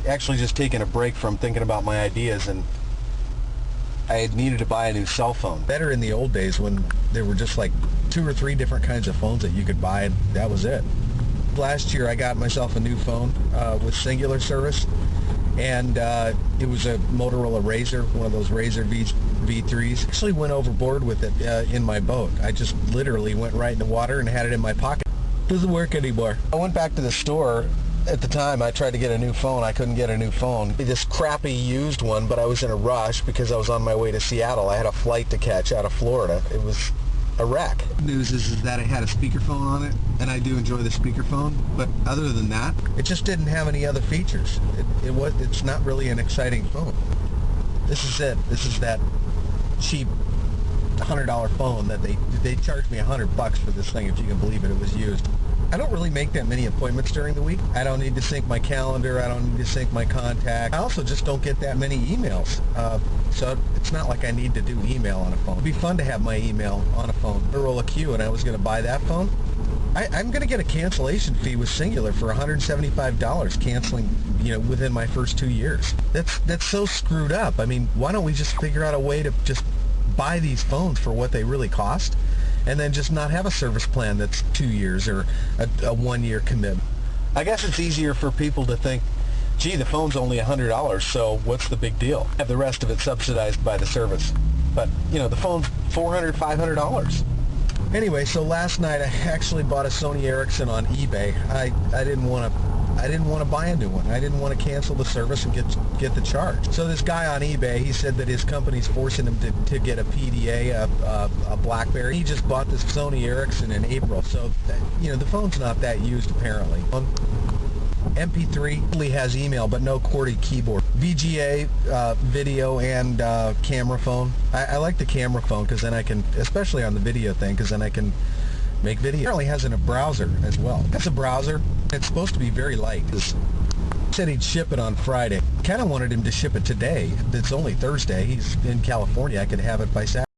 actually just taken a break from thinking about my ideas, and I had needed to buy a new cell phone. Better in the old days when there were just like 2 or 3 different kinds of phones that you could buy, and that was it. Last year I got myself a new phone with Cingular service, and it was a Motorola Razr, one of those Razr V3s. Actually went overboard with it in my boat. I just literally went right in the water and had it in my pocket. Doesn't work anymore. I went back to the store. At the time, I tried to get a new phone. I couldn't get a new phone. This crappy used one, but I was in a rush because I was on my way to Seattle. I had a flight to catch out of Florida. It was a wreck. The news is that it had a speakerphone on it, and I do enjoy the speakerphone, but other than that, it just didn't have any other features. It's not really an exciting phone. This is it. This is that cheap $100 phone that they charged me $100 for this thing, if you can believe it. It was used. I don't really make that many appointments during the week. I don't need to sync my calendar. I don't need to sync my contact. I also just don't get that many emails. So it's not like I need to do email on a phone. It'd be fun to have my email on a phone. Motorola Q, and I was going to buy that phone. I'm going to get a cancellation fee with Cingular for $175 canceling, within my first 2 years. That's so screwed up. I mean, why don't we just figure out a way to just buy these phones for what they really cost, and then just not have a service plan that's 2 years or a 1-year commitment? I guess it's easier for people to think, gee, the phone's only $100, so what's the big deal? Have the rest of it subsidized by the service. But, the phone's $400, $500. Anyway, so last night I actually bought a Sony Ericsson on eBay. I didn't want to buy a new one. I didn't want to cancel the service and get the charge. So this guy on eBay, he said that his company's forcing him to get a PDA, a BlackBerry. He just bought this Sony Ericsson in April, so the phone's not that used apparently. MP3 only has email but no QWERTY keyboard. VGA, video and camera phone. I like the camera phone because then I can, especially on the video thing, because then I can make video. It apparently has a browser as well. That's a browser. It's supposed to be very light. He said he'd ship it on Friday. Kind of wanted him to ship it today. It's only Thursday. He's in California. I could have it by Saturday.